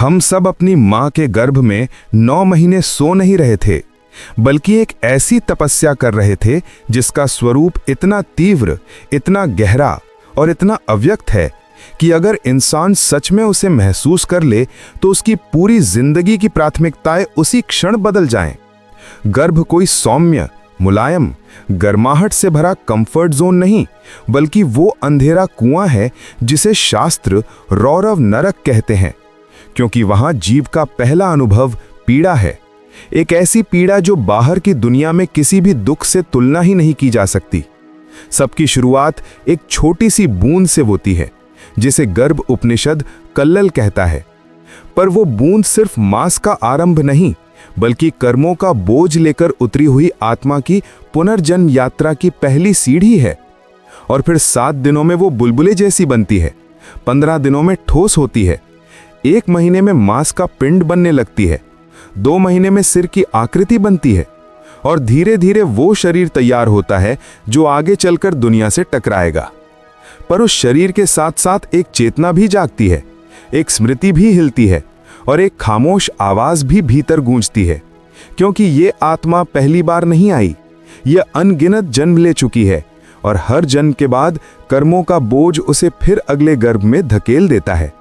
हम सब अपनी माँ के गर्भ में 9 महीने सो नहीं रहे थे, बल्कि एक ऐसी तपस्या कर रहे थे जिसका स्वरूप इतना तीव्र, इतना गहरा और इतना अव्यक्त है कि अगर इंसान सच में उसे महसूस कर ले तो उसकी पूरी जिंदगी की प्राथमिकताएं उसी क्षण बदल जाएं। गर्भ कोई सौम्य, मुलायम, गर्माहट से भरा कंफर्ट जोन नहीं, बल्कि वो अंधेरा कुआं है जिसे शास्त्र रौरव नरक कहते हैं, क्योंकि वहां जीव का पहला अनुभव पीड़ा है। एक ऐसी पीड़ा जो बाहर की दुनिया में किसी भी दुख से तुलना ही नहीं की जा सकती। सबकी शुरुआत एक छोटी सी बूंद से होती है, जिसे गर्भ उपनिषद कल्लल कहता है। पर वो बूंद सिर्फ मांस का आरंभ नहीं, बल्कि कर्मों का बोझ लेकर उतरी हुई आत्मा की पुनर्जन्म यात्रा की पहली सीढ़ी है। और फिर 7 दिनों में वो बुलबुले जैसी बनती है, 15 दिनों में ठोस होती है, 1 महीने में मांस का पिंड बनने लगती है, 2 महीने में सिर की आकृति बनती है, और धीरे धीरे वो शरीर तैयार होता है जो आगे चलकर दुनिया से टकराएगा। पर उस शरीर के साथ साथ एक चेतना भी जागती है, एक स्मृति भी हिलती है और एक खामोश आवाज भी भीतर गूंजती है, क्योंकि ये आत्मा पहली बार नहीं आई, ये अनगिनत जन्म ले चुकी है और हर जन्म के बाद कर्मों का बोझ उसे फिर अगले गर्भ में धकेल देता है।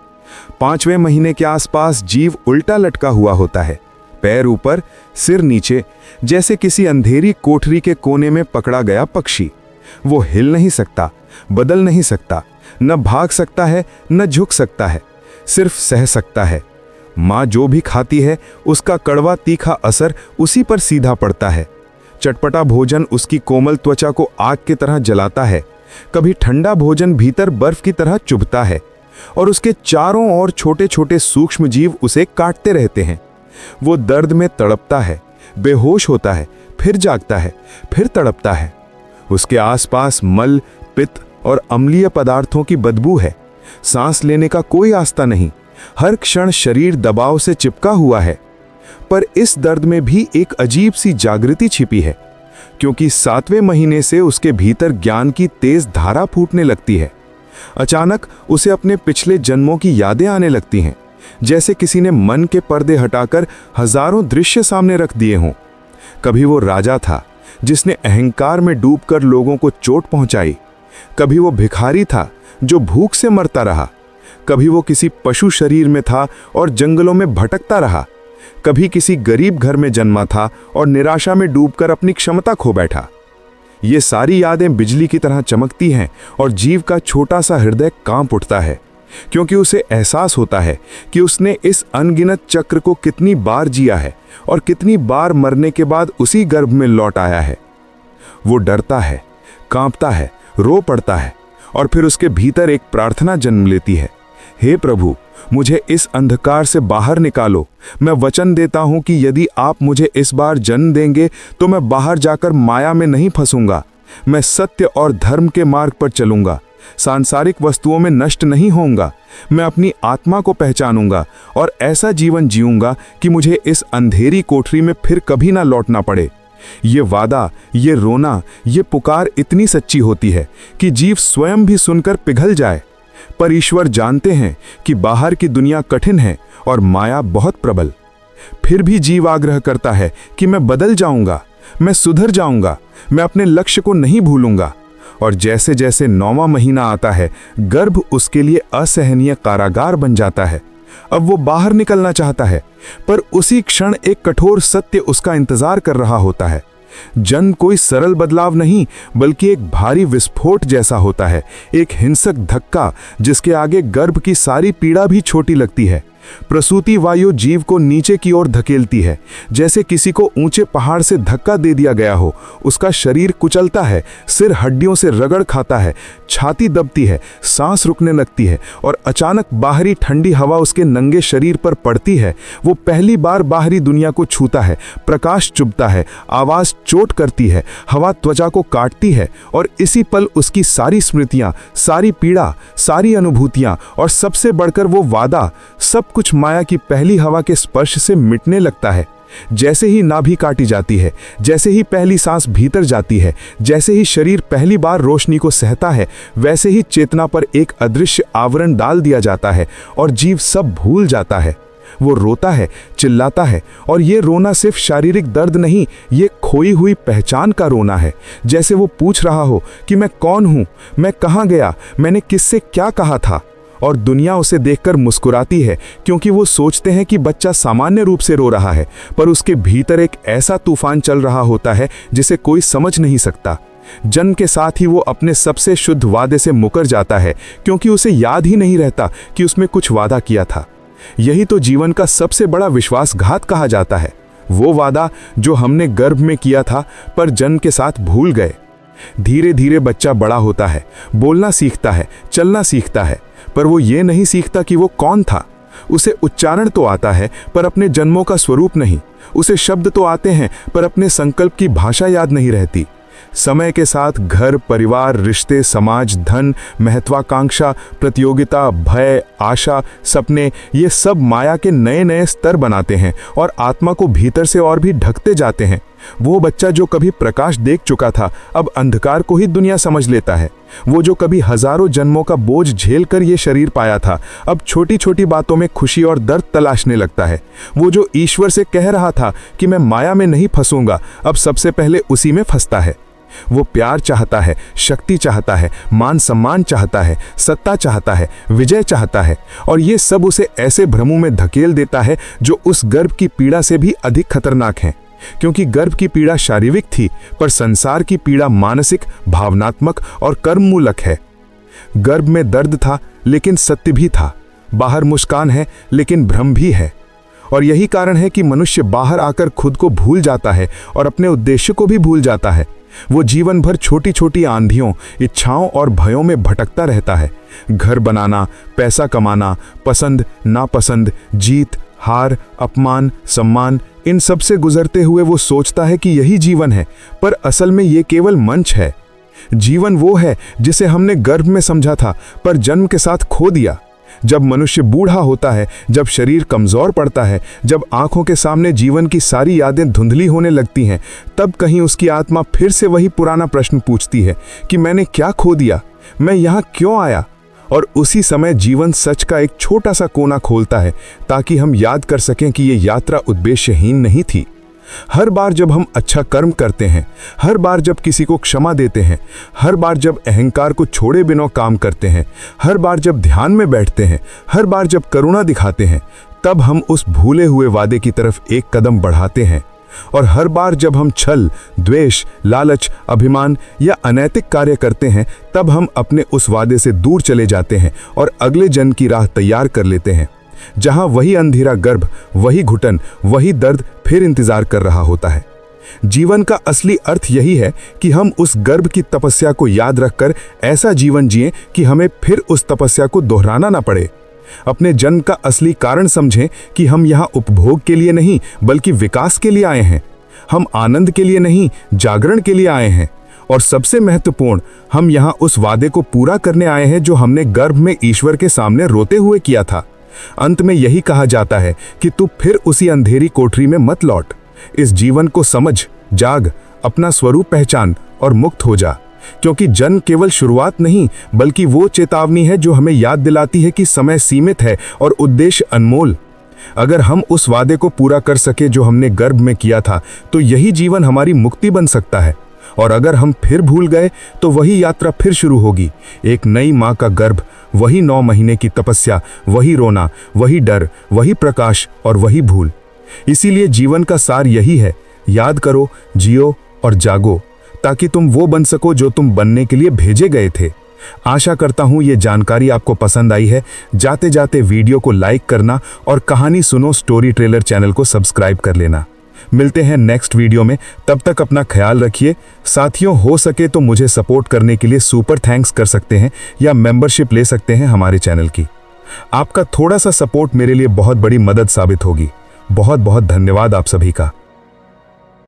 5वें महीने के आसपास जीव उल्टा लटका हुआ होता है, पैर ऊपर, सिर नीचे, जैसे किसी अंधेरी कोठरी के कोने में पकड़ा गया पक्षी। वो हिल नहीं सकता, बदल नहीं सकता, न भाग सकता है, न झुक सकता है, सिर्फ सह सकता है। माँ जो भी खाती है उसका कड़वा तीखा असर उसी पर सीधा पड़ता है। चटपटा भोजन उसकी कोमल त्वचा को आग की तरह जलाता है, कभी ठंडा भोजन भीतर बर्फ की तरह चुभता है, और उसके चारों ओर छोटे छोटे सूक्ष्म जीव उसे काटते रहते हैं। वो दर्द में तड़पता है, बेहोश होता है, फिर जागता है, फिर तड़पता है। उसके आसपास मल, पित्त और अम्लीय पदार्थों की बदबू है। सांस लेने का कोई आस्था नहीं, हर क्षण शरीर दबाव से चिपका हुआ है। पर इस दर्द में भी एक अजीब सी जागृति छिपी है, क्योंकि 7वें महीने से उसके भीतर ज्ञान की तेज धारा फूटने लगती है। अचानक उसे अपने पिछले जन्मों की यादें आने लगती हैं, जैसे किसी ने मन के पर्दे हटाकर हजारों दृश्य सामने रख दिए हों। कभी वो राजा था जिसने अहंकार में डूबकर लोगों को चोट पहुंचाई, कभी वो भिखारी था जो भूख से मरता रहा, कभी वो किसी पशु शरीर में था और जंगलों में भटकता रहा, कभी किसी गरीब घर में जन्मा था और निराशा में डूबकर अपनी क्षमता खो बैठा। ये सारी यादें बिजली की तरह चमकती हैं और जीव का छोटा सा हृदय कांप उठता है, क्योंकि उसे एहसास होता है कि उसने इस अनगिनत चक्र को कितनी बार जिया है और कितनी बार मरने के बाद उसी गर्भ में लौट आया है। वो डरता है, कांपता है, रो पड़ता है, और फिर उसके भीतर एक प्रार्थना जन्म लेती है, हे प्रभु, मुझे इस अंधकार से बाहर निकालो। मैं वचन देता हूं कि यदि आप मुझे इस बार जन्म देंगे तो मैं बाहर जाकर माया में नहीं फंसूंगा। मैं सत्य और धर्म के मार्ग पर चलूंगा, सांसारिक वस्तुओं में नष्ट नहीं होऊंगा। मैं अपनी आत्मा को पहचानूंगा और ऐसा जीवन जीऊंगा कि मुझे इस अंधेरी कोठरी में फिर कभी ना लौटना पड़े। ये वादा, ये रोना, ये पुकार इतनी सच्ची होती है कि जीव स्वयं भी सुनकर पिघल जाए। पर ईश्वर जानते हैं कि बाहर की दुनिया कठिन है और माया बहुत प्रबल। फिर भी जीव आग्रह करता है कि मैं बदल जाऊंगा, मैं सुधर जाऊंगा, मैं अपने लक्ष्य को नहीं भूलूंगा। और जैसे जैसे 9वां महीना आता है, गर्भ उसके लिए असहनीय कारागार बन जाता है। अब वो बाहर निकलना चाहता है, पर उसी क्षण एक कठोर सत्य उसका इंतजार कर रहा होता है। जन्म कोई सरल बदलाव नहीं, बल्कि एक भारी विस्फोट जैसा होता है, एक हिंसक धक्का जिसके आगे गर्भ की सारी पीड़ा भी छोटी लगती है। प्रसूति वायु जीव को नीचे की ओर धकेलती है, जैसे किसी को ऊंचे पहाड़ से धक्का दे दिया गया हो। उसका शरीर कुचलता है, सिर हड्डियों से रगड़ खाता है, छाती दबती है, सांस रुकने लगती है, और अचानक बाहरी ठंडी हवा उसके नंगे शरीर पर पड़ती है। वो पहली बार बाहरी दुनिया को छूता है, प्रकाश चुभता है, आवाज चोट करती है, हवा त्वचा को काटती है, और इसी पल उसकी सारी स्मृतियां, सारी पीड़ा, सारी अनुभूतियां और सबसे बढ़कर वो वादा, सब कुछ माया की पहली हवा के स्पर्श से मिटने लगता है। जैसे ही नाभि काटी जाती है, जैसे ही पहली सांस भीतर जाती है, जैसे ही शरीर पहली बार रोशनी को सहता है, वैसे ही चेतना पर एक अदृश्य आवरण डाल दिया जाता है और जीव सब भूल जाता है। वो रोता है, चिल्लाता है, और ये रोना सिर्फ शारीरिक दर्द नहीं, ये खोई हुई पहचान का रोना है। जैसे वो पूछ रहा हो कि मैं कौन हूँ, मैं कहाँ गया, मैंने किससे क्या कहा था। और दुनिया उसे देखकर मुस्कुराती है, क्योंकि वो सोचते हैं कि बच्चा सामान्य रूप से रो रहा है, पर उसके भीतर एक ऐसा तूफान चल रहा होता है जिसे कोई समझ नहीं सकता। जन्म के साथ ही वो अपने सबसे शुद्ध वादे से मुकर जाता है, क्योंकि उसे याद ही नहीं रहता कि उसमें कुछ वादा किया था। यही तो जीवन का सबसे बड़ा विश्वासघात कहा जाता है, वो वादा जो हमने गर्भ में किया था पर जन्म के साथ भूल गए। धीरे धीरे बच्चा बड़ा होता है, बोलना सीखता है, चलना सीखता है, पर वो ये नहीं सीखता कि वो कौन था। उसे उच्चारण तो आता है पर अपने जन्मों का स्वरूप नहीं, उसे शब्द तो आते हैं पर अपने संकल्प की भाषा याद नहीं रहती। समय के साथ घर, परिवार, रिश्ते, समाज, धन, महत्वाकांक्षा, प्रतियोगिता, भय, आशा, सपने, ये सब माया के नए नए स्तर बनाते हैं और आत्मा को भीतर से और भी ढकते जाते हैं। वो बच्चा जो कभी प्रकाश देख चुका था अब अंधकार को ही दुनिया समझ लेता है। वो जो कभी हजारों जन्मों का बोझ झेल कर ये शरीर पाया था अब छोटी छोटी बातों में खुशी और दर्द तलाशने लगता है। वो जो ईश्वर से कह रहा था कि मैं माया में नहीं फंसूंगा, अब सबसे पहले उसी में फंसता है। वो प्यार चाहता है, शक्ति चाहता है, मान सम्मान चाहता है, सत्ता चाहता है, विजय चाहता है, और ये सब उसे ऐसे भ्रमों में धकेल देता है जो उस गर्भ की पीड़ा से भी अधिक खतरनाक है। क्योंकि गर्भ की पीड़ा शारीरिक थी, पर संसार की पीड़ा मानसिक, भावनात्मक और कर्ममूलक है। गर्भ में दर्द था लेकिन सत्य भी था, बाहर मुस्कान है लेकिन भ्रम भी है। और यही कारण है कि मनुष्य बाहर आकर खुद को भूल जाता है और अपने उद्देश्य को भी भूल जाता है। वो जीवन भर छोटी छोटी आंधियों, इच्छाओं और भयों में भटकता रहता है। घर बनाना, पैसा कमाना, पसंद नापसंद, जीत हार, अपमान सम्मान, इन सब से गुजरते हुए वो सोचता है कि यही जीवन है, पर असल में ये केवल मंच है। जीवन वो है जिसे हमने गर्भ में समझा था पर जन्म के साथ खो दिया। जब मनुष्य बूढ़ा होता है, जब शरीर कमजोर पड़ता है, जब आंखों के सामने जीवन की सारी यादें धुंधली होने लगती हैं, तब कहीं उसकी आत्मा फिर से वही पुराना प्रश्न पूछती है कि मैंने क्या खो दिया, मैं यहाँ क्यों आया। और उसी समय जीवन सच का एक छोटा सा कोना खोलता है ताकि हम याद कर सकें कि ये यात्रा उद्देश्यहीन नहीं थी। हर बार जब हम अच्छा कर्म करते हैं, हर बार जब किसी को क्षमा देते हैं, हर बार जब अहंकार को छोड़े बिना काम करते हैं, हर बार जब ध्यान में बैठते हैं, हर बार जब करुणा दिखाते हैं, तब हम उस भूले हुए वादे की तरफ एक कदम बढ़ाते हैं। और हर बार जब हम छल, द्वेष, लालच, अभिमान या अनैतिक कार्य करते हैं, तब हम अपने उस वादे से दूर चले जाते हैं और अगले जन्म की राह तैयार कर लेते हैं, जहां वही अंधेरा गर्भ, वही घुटन, वही दर्द फिर इंतजार कर रहा होता है। जीवन का असली अर्थ यही है कि हम उस गर्भ की तपस्या को याद रखकर ऐसा जीवन जिएं कि हमें फिर उस तपस्या को दोहराना ना पड़े। अपने जन्म का असली कारण समझें कि हम यहाँ उपभोग के लिए नहीं बल्कि विकास के लिए आए हैं। हम आनंद के लिए नहीं, जागरण के लिए आए हैं। और सबसे महत्वपूर्ण, हम यहाँ उस वादे को पूरा करने आए हैं जो हमने गर्भ में ईश्वर के सामने रोते हुए किया था। अंत में यही कहा जाता है कि तू फिर उसी अंधेरी कोठरी में मत लौट। इस जीवन को समझ, जाग, अपना स्वरूप पहचान और मुक्त हो जा। क्योंकि जन्म केवल शुरुआत नहीं बल्कि वो चेतावनी है जो हमें याद दिलाती है कि समय सीमित है और उद्देश्य अनमोल। अगर हम उस वादे को पूरा कर सके जो हमने गर्भ में किया था, तो यही जीवन हमारी मुक्ति बन सकता है। और अगर हम फिर भूल गए तो वही यात्रा फिर शुरू होगी। एक नई माँ का गर्भ, वही 9 महीने की तपस्या, वही रोना, वही डर, वही प्रकाश और वही भूल। इसीलिए जीवन का सार यही है, याद करो, जियो और जागो, ताकि तुम वो बन सको जो तुम बनने के लिए भेजे गए थे। आशा करता हूँ ये जानकारी आपको पसंद आई है। जाते जाते वीडियो को लाइक करना और कहानी सुनो स्टोरी ट्रेलर चैनल को सब्सक्राइब कर लेना। मिलते हैं नेक्स्ट वीडियो में, तब तक अपना ख्याल रखिए। साथियों, हो सके तो मुझे सपोर्ट करने के लिए सुपर थैंक्स कर सकते हैं या मेंबरशिप ले सकते हैं हमारे चैनल की। आपका थोड़ा सा सपोर्ट मेरे लिए बहुत बड़ी मदद साबित होगी। बहुत बहुत धन्यवाद आप सभी का।